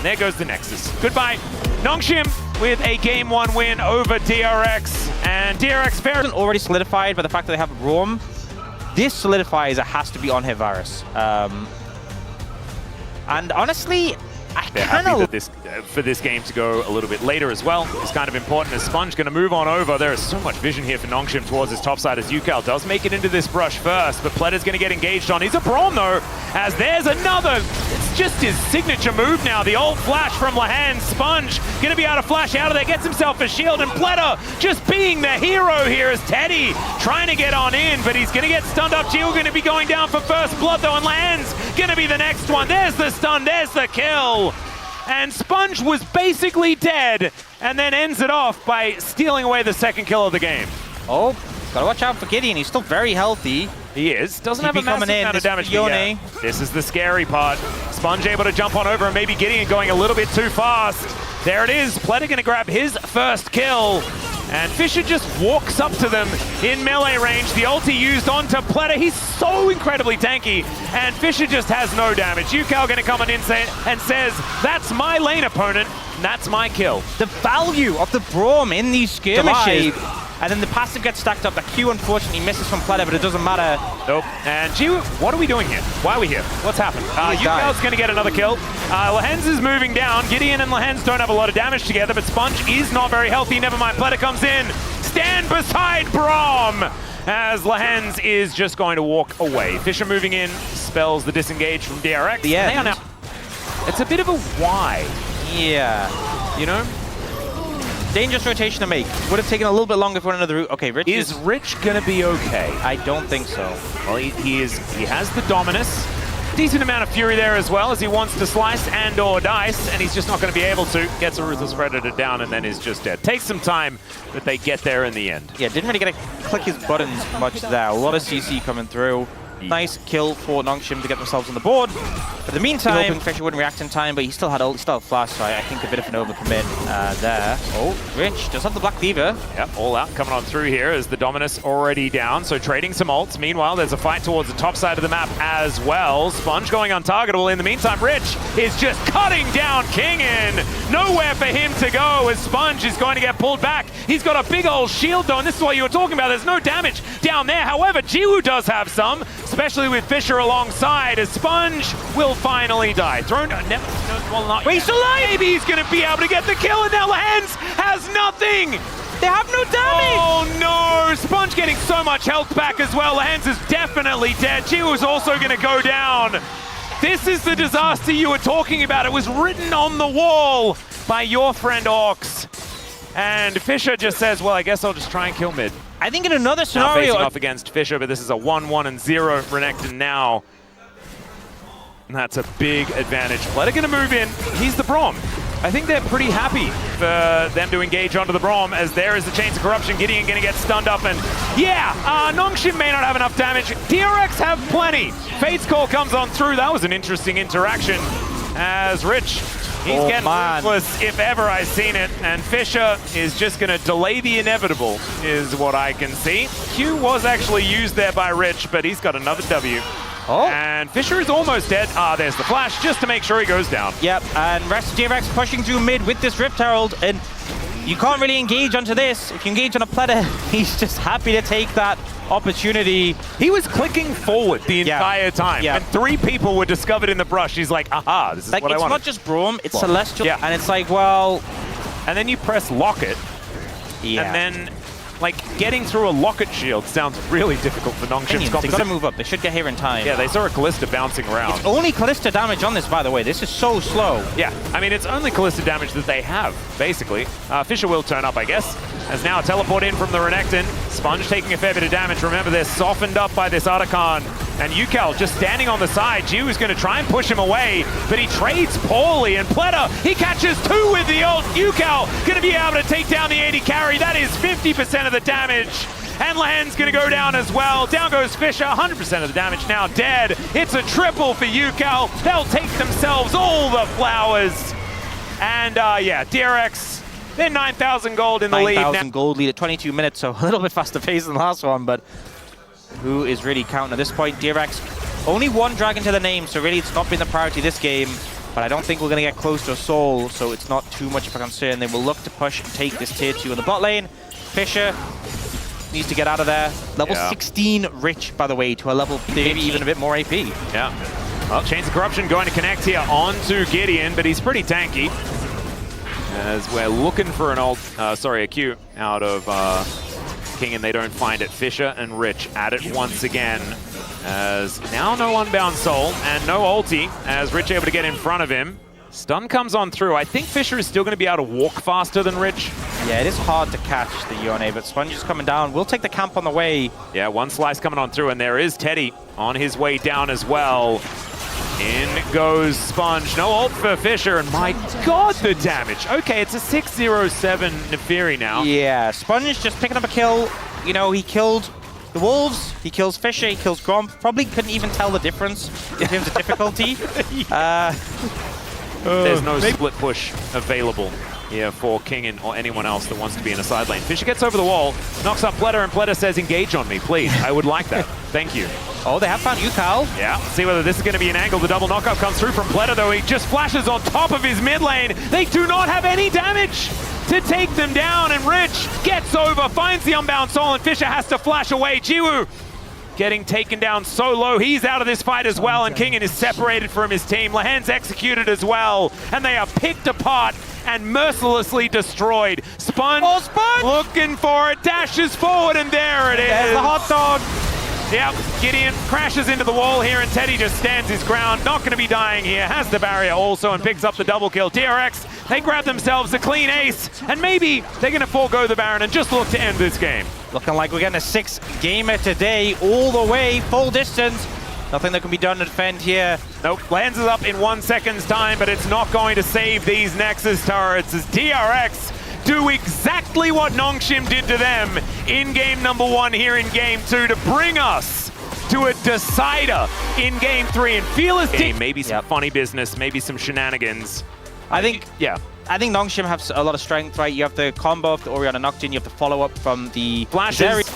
there goes the Nexus. Goodbye. Nongshim with a game 1 win over DRX. And DRX fair already solidified by the fact that they have Roam. This solidifies it has to be on Varus. And honestly, they're happy that for this game to go a little bit later as well. It's kind of important as Sponge going to move on over. There is so much vision here for Nongshim towards his top side as Yukao does make it into this brush first, but Pleta's going to get engaged on. He's a Braum though, as there's another. It's just his signature move now. The old flash from Lahens. Sponge going to be able to flash out of there, gets himself a shield, and Pleta just being the hero here as Teddy trying to get on in, but he's going to get stunned up. Jill going to be going down for first blood though, and Lahens going to be the next one. There's the stun, there's the kill. And Sponge was basically dead, and then ends it off by stealing away the second kill of the game. Oh, gotta watch out for Gideon. He's still very healthy. He is. Doesn't have a massive amount of damage. Yeah. This is the scary part. Sponge able to jump on over, and maybe Gideon going a little bit too fast. There it is. Pleta going to grab his first kill. And Fisher just walks up to them in melee range. The ulti used onto Pleta. He's so incredibly tanky. And Fisher just has no damage. Yukao going to come on in and says, that's my lane opponent. That's my kill. The value of the Braum in these skirmishes. And then the passive gets stacked up. The Q unfortunately misses from Pleta, but it doesn't matter. Nope. And G, what are we doing here? Why are we here? What's happened? Yukel's going to get another kill. Lehens is moving down. Gideon and Lehens don't have a lot of damage together, but Sponge is not very healthy. Never mind. Pleta comes in. Stand beside Braum, as Lehens is just going to walk away. Fisher moving in spells the disengage from DRX. Yeah. Now, it's a bit of a why. Yeah. You know? Dangerous rotation to make. Would have taken a little bit longer for another route. Okay, Rich is Rich gonna be okay? I don't think so. Well, he has the Dominus. Decent amount of fury there as well, as he wants to slice and or dice, and he's just not going to be able to. Gets a Ruthless Predator down and then is just dead. Takes some time, but they get there in the end. Yeah, didn't really get to click his buttons much there. A lot of CC coming through. Nice kill for Nongshim to get themselves on the board. But in the meantime, hoping Fisher wouldn't react in time, but he still had flash, so I think a bit of an overcommit there. Oh, Rich does have the Black Cleaver. Yep, all out coming on through here as the Dominus already down, so trading some ults. Meanwhile, there's a fight towards the top side of the map as well. Sponge going untargetable. In the meantime, Rich is just cutting down Kingin. Nowhere for him to go as Sponge is going to get pulled back. He's got a big old shield though, and this is what you were talking about. There's no damage down there. However, Jiwoo does have some, especially with Fisher alongside, as Sponge will finally die. Thrown, well, not Wait, he's alive! Maybe he's going to be able to get the kill, and now Lehens has nothing! They have no damage! Oh no! Sponge getting so much health back as well. Lehens is definitely dead. Jiwoo's also going to go down. This is the disaster you were talking about. It was written on the wall by your friend Orcs. And Fisher just says, well, I guess I'll just try and kill mid. I think in another Now scenario... facing off against Fisher, but this is a 1-1-0 Renekton now. And that's a big advantage. Pleta gonna move in. He's the Braum. I think they're pretty happy for them to engage onto the Braum, as there is the Chains of Corruption. Gideon gonna get stunned up, and yeah, Nongshim may not have enough damage. DRX have plenty. Fate's Call comes on through. That was an interesting interaction as Rich, he's getting ruthless if ever I've seen it, and Fisher is just going to delay the inevitable, is what I can see. Q was actually used there by Rich, but he's got another W. Oh. And Fisher is almost dead. There's the flash, just to make sure he goes down. Yep, and rest of DRX pushing through mid with this Rift Herald, and you can't really engage onto this. If you engage on a Pleta, he's just happy to take that opportunity. He was clicking forward the entire time, and 3 people were discovered in the brush. He's like, aha, this is what I want. It's not just Braum, it's Celestial, and it's like, well... And then you press Locket, and then, like, getting through a Locket shield sounds really difficult for Nongshim's composition. They gotta move up, they should get here in time. Yeah, they saw a Callista bouncing around. It's only Callista damage on this, by the way. This is so slow. Yeah, I mean, it's only Callista damage that they have, basically. Fisher will turn up, I guess, as now a teleport in from the Renekton. Sponge taking a fair bit of damage. Remember, they're softened up by this Artican. And Yukel just standing on the side. Jiwoo is going to try and push him away, but he trades poorly. And Pleta, he catches 2 with the ult. Yukel going to be able to take down the 80 carry. That is 50% of the damage. And Lehen's going to go down as well. Down goes Fisher, 100% of the damage now dead. It's a triple for Yukel. They'll take themselves all the flowers. And yeah, DRX, they're 9,000 gold in the lead now. 9,000 gold lead at 22 minutes, so a little bit faster pace than the last one, but who is really counting at this point? DRX, only 1 dragon to the name, so really it's not been the priority this game, but I don't think we're going to get close to a soul, so it's not too much of a concern. They will look to push and take this tier 2 in the bot lane. Fisher needs to get out of there. Level 16 Rich, by the way, to a level 30, maybe even a bit more AP. Yeah. Well, Chains of Corruption going to connect here onto Gideon, but he's pretty tanky. As we're looking for an a Q out of King, and they don't find it. Fisher and Rich at it once again. As now no Unbound Soul and no ulti, as Rich able to get in front of him. Stun comes on through. I think Fisher is still going to be able to walk faster than Rich. Yeah, it is hard to catch the Yone, but Sponge is coming down. We'll take the camp on the way. Yeah, 1 slice coming on through, and there is Teddy on his way down as well. In goes Sponge. No ult for Fisher, and my god, the damage. Okay, it's a 607 Neferi now. Yeah, Sponge just picking up a kill. You know, he killed the Wolves, he kills Fisher, he kills Gromp. Probably couldn't even tell the difference in terms of difficulty. There's no split push available here for King or anyone else that wants to be in a side lane. Fisher gets over the wall, knocks up Pleta, and Pleta says, engage on me, please. I would like that. Thank you. Oh, they have found Yukal. Yeah, see whether this is going to be an angle. The double knockup comes through from Pleta, though. He just flashes on top of his mid lane. They do not have any damage to take them down, and Rich gets over, finds the unbound soul, and Fisher has to flash away. Jiwoo getting taken down so low. He's out of this fight as well, and Kingen is separated from his team. Lahan's executed as well, and they are picked apart and mercilessly destroyed. Sponge, looking for it, dashes forward, and there it is. There's the hot dog. Yep, Gideon crashes into the wall here, and Teddy just stands his ground. Not going to be dying here. Has the barrier also and picks up the double kill. DRX, they grab themselves a clean ace, and maybe they're going to forego the Baron and just look to end this game. Looking like we're getting a 6-gamer today, all the way, full distance. Nothing that can be done to defend here. Nope, lands is up in 1 second's time, but it's not going to save these Nexus turrets as DRX do exactly what Nongshim did to them in game number 1 here in game 2 to bring us to a decider in game 3 and feel as deep. Maybe some funny business, maybe some shenanigans. I think Nongshim have a lot of strength, right? You have the combo of the Orianna Nocturne, you have the follow-up from the flashes.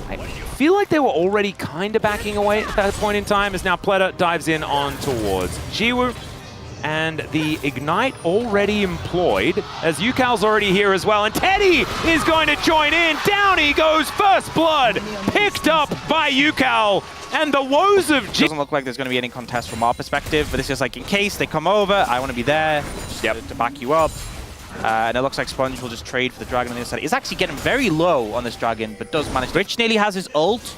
I feel like they were already kind of backing away at that point in time as now Pleta dives in on towards Jiwoo. And the Ignite already employed, as Yukal's already here as well, and Teddy is going to join in. Down he goes, first blood, picked up by Yukal, and the woes of G. Doesn't look like there's going to be any contest from our perspective, but it's just like in case they come over, I want to be there to back you up. And it looks like Sponge will just trade for the dragon on the other side. He's actually getting very low on this dragon, but does manage. Rich nearly has his ult.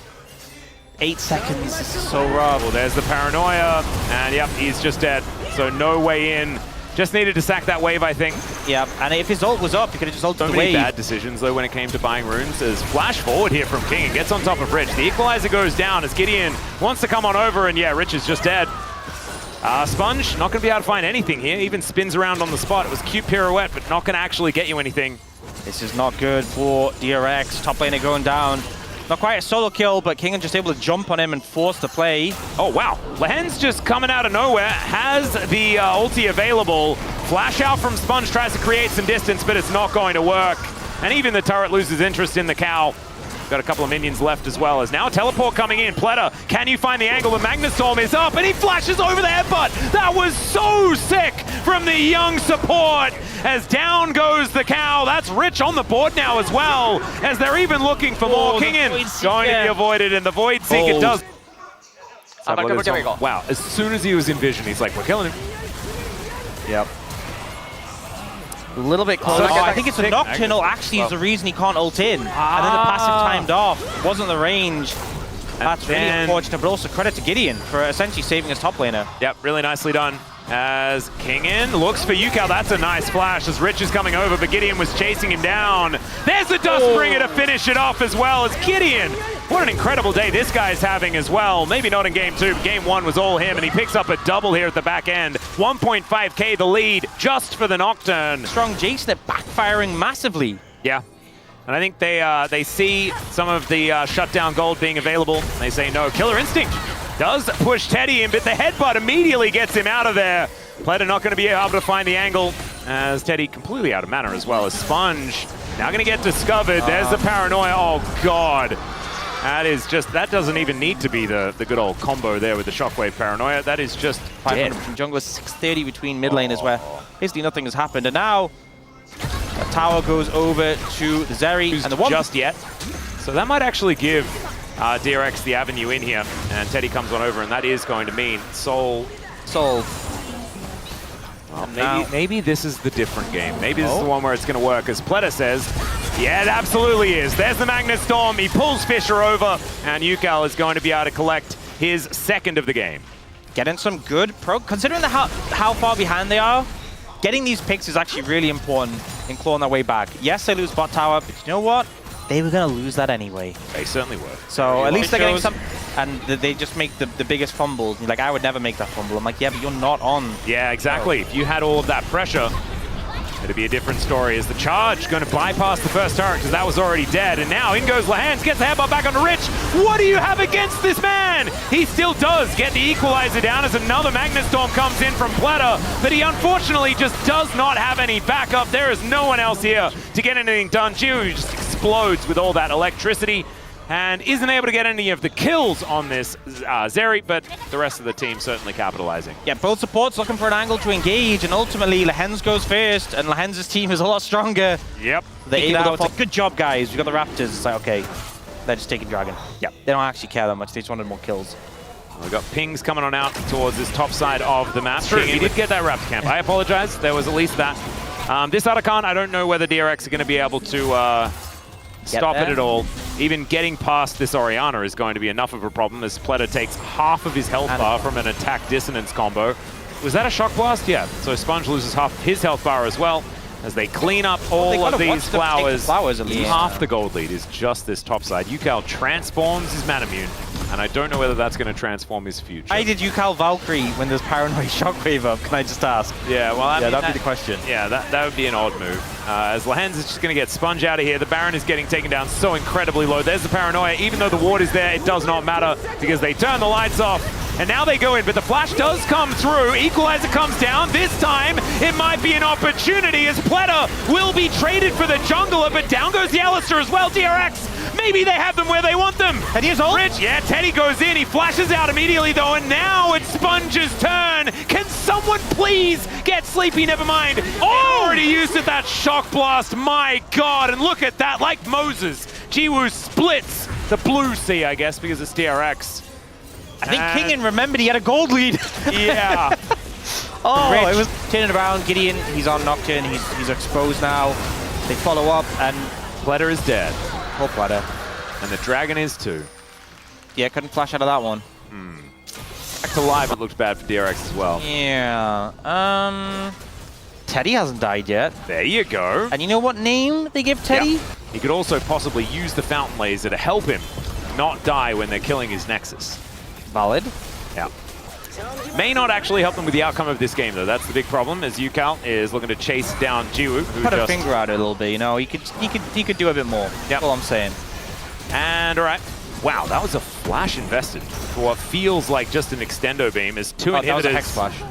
8 seconds, this is so rough. Well, there's the paranoia, and yep, he's just dead. So no way in. Just needed to sack that wave, I think. Yep, and if his ult was up, he could have just ulted the wave. So many bad decisions, though, when it came to buying runes. As flash forward here from King and gets on top of Rich. The equalizer goes down as Gideon wants to come on over, and yeah, Rich is just dead. Sponge, not going to be able to find anything here. Even spins around on the spot. It was cute pirouette, but not going to actually get you anything. This is not good for DRX. Top laner going down. Not quite a solo kill, but Kingen just able to jump on him and force the play. Oh, wow. Lahan's just coming out of nowhere, has the ulti available. Flash out from Sponge, tries to create some distance, but it's not going to work. And even the turret loses interest in the cow. Got a couple of minions left as well. As now a teleport coming in. Pleta, can you find the angle? The Magnustorm is up, and he flashes over the headbutt. That was so sick from the young support. As down goes the cow. That's Rich on the board now as well, as they're even looking for more. Kingen going to be avoided, and the Void Seeker does. Wow, as soon as he was in vision, he's like, we're killing him. Yep. A little bit close. I think it's a Nocturnal actually is the reason he can't ult in. And then the passive timed off. It wasn't the range. That's really unfortunate, but also credit to Gideon for essentially saving his top laner. Yep, really nicely done. As Kingen looks for Yukal, that's a nice flash as Rich is coming over, but Gideon was chasing him down. There's the Dustbringer to finish it off as well as Gideon. What an incredible day this guy's having as well. Maybe not in game 2, but game 1 was all him, and he picks up a double here at the back end. 1.5k the lead just for the Nocturne. Strong Jace, they're backfiring massively. Yeah. And I think they see some of the shutdown gold being available. They say no. Killer Instinct does push Teddy in, but the headbutt immediately gets him out of there. Pleta not going to be able to find the angle as Teddy completely out of mana as well as Sponge. Now going to get discovered. There's the paranoia. Oh, God. That doesn't even need to be the good old combo there with the shockwave paranoia. That is just 500 from jungle, 630 between mid laners where basically nothing has happened. And now a tower goes over to the Zeri and the one just yet. So that might actually give DRX the avenue in here, and Teddy comes on over, and that is going to mean Soul. Well, maybe this is the different game. Maybe this is the one where it's going to work, as Pleta says. Yeah, it absolutely is. There's the Magnustorm. He pulls Fisher over, and Yukal is going to be able to collect his second of the game. Getting some good pro. Considering how far behind they are, getting these picks is actually really important in clawing their way back. Yes, they lose bot tower, but you know what? They were going to lose that anyway. They certainly were. So at least they're getting some, and they just make the biggest fumbles. Like, I would never make that fumble. I'm like, yeah, but you're not on. Yeah, exactly. If you had all of that pressure, it'd be a different story. Is the charge going to bypass the first turret because that was already dead? And now in goes Lahan's, gets the headbutt back onto Rich. What do you have against this man? He still does get the equalizer down as another Magnustorm comes in from Pleta, but he unfortunately just does not have any backup. There is no one else here to get anything done. Jiwoo just explodes with all that electricity. and isn't able to get any of the kills on this Zeri, but the rest of the team certainly capitalizing. Yeah, both supports looking for an angle to engage, and ultimately Lehens goes first, and Lehens' team is a lot stronger. Yep. They good job, guys. We got the Raptors. It's like, okay, they're just taking Dragon. Yep. They don't actually care that much. They just wanted more kills. We've got pings coming on out towards this top side of the map. True, he did get that Raptor camp. I apologize. There was at least that. This Arakan, I don't know whether DRX are going to be able to stop it at all. Even getting past this Orianna is going to be enough of a problem as Pleta takes half of his health bar from an attack dissonance combo. Was that a shock blast? Yeah. So Sponge loses half of his health bar as well as they clean up all of these flowers. At least. Half the gold lead is just this top side. Yukal transforms his Manamune, and I don't know whether that's going to transform his future. Why did Yukal Valkyrie when there's Paranoid Shockwave up? Can I just ask? Yeah, well, that'd be the question. Yeah, that would be an odd move. As Lehens is just going to get Sponge out of here. The Baron is getting taken down so incredibly low. There's the Paranoia. Even though the ward is there, it does not matter because they turn the lights off. And now they go in, but the flash does come through. Equalizer comes down. This time, it might be an opportunity as Pleta will be traded for the jungler, but down goes the Alistair as well. DRX, maybe they have them where they want them. And here's ult. Rich, yeah, Teddy goes in. He flashes out immediately, though, and now it's Sponge's turn. Can someone please get Sleepy? Never mind. Oh! Already used it, that shock blast. My God, and look at that, like Moses. Jiwoo splits the blue sea, I guess, because it's DRX. I think Kingen remembered he had a gold lead. Yeah. It was turning around. Gideon, he's on Nocturne. He's exposed now. They follow up, and Pleta is dead. Poor Pleta. And the Dragon is too. Yeah, couldn't flash out of that one. Back to live, it looked bad for DRX as well. Yeah. Teddy hasn't died yet. There you go. And you know what name they give Teddy? Yep. He could also possibly use the Fountain Laser to help him not die when they're killing his Nexus. Valid. Yeah. May not actually help them with the outcome of this game, though. That's the big problem, as Yukal is looking to chase down Jiwoo, who put a finger out a little bit, you know. He could do a bit more. That's all I'm saying. And all right. Wow, that was a flash invested for what feels like just an extendo beam. As two inhibitors. That was a Hex Flash.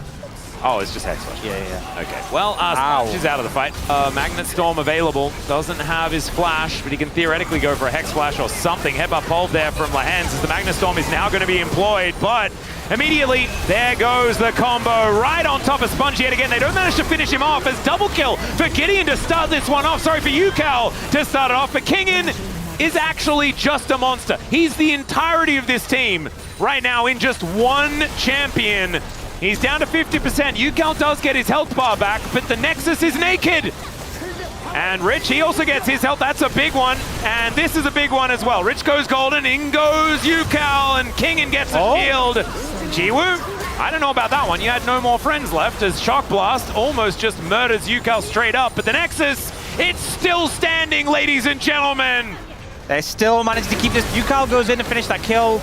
Oh, it's just Hex Flash. Yeah. Okay. Well, Sponge is out of the fight. Magnet Storm available. Doesn't have his flash, but he can theoretically go for a Hex Flash or something. Headbutt Pulve there from Lehens as the Magnet Storm is now going to be employed, but immediately, there goes the combo right on top of Sponge yet again. They don't manage to finish him off as double kill for Gideon to start this one off. Sorry for Yukal to start it off, but Kingen is actually just a monster. He's the entirety of this team right now in just one champion. He's down to 50%. Yukal does get his health bar back, but the Nexus is naked. And Rich, he also gets his health. That's a big one. And this is a big one as well. Rich goes golden, in goes Yukal, and Kingen gets a shield. Jiwoo, I don't know about that one. You had no more friends left as Shock Blast almost just murders Yukal straight up. But the Nexus, it's still standing, ladies and gentlemen. They still managed to keep this. Yukal goes in to finish that kill.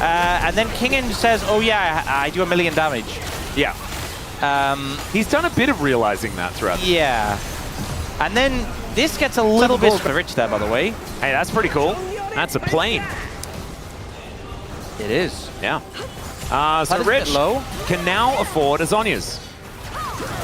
And then Kingen says, oh yeah, I do 1 million damage. Yeah. He's done a bit of realizing that throughout. Yeah. And then this gets a little bit for Rich there, by the way. Hey, that's pretty cool. That's a plane. It is. Yeah. So Rich can now afford a Zhonya's.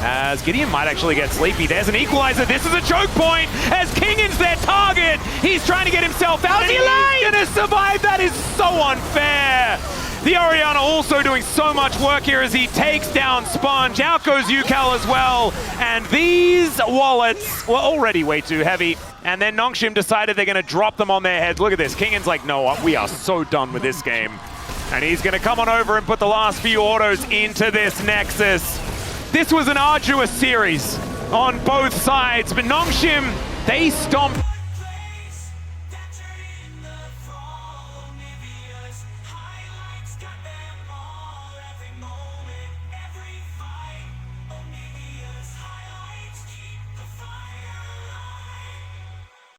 As Gideon might actually get sleepy. There's an equalizer. This is a choke point as Kingen's their target. He's trying to get himself out. He's going to survive. That is so unfair. The Orianna also doing so much work here as he takes down Sponge. Out goes Yukal as well. And these wallets were already way too heavy. And then Nongshim decided they're going to drop them on their heads. Look at this. Kingen's like, no, we are so done with this game. And he's going to come on over and put the last few autos into this Nexus. This was an arduous series on both sides, but Nongshim, they stomped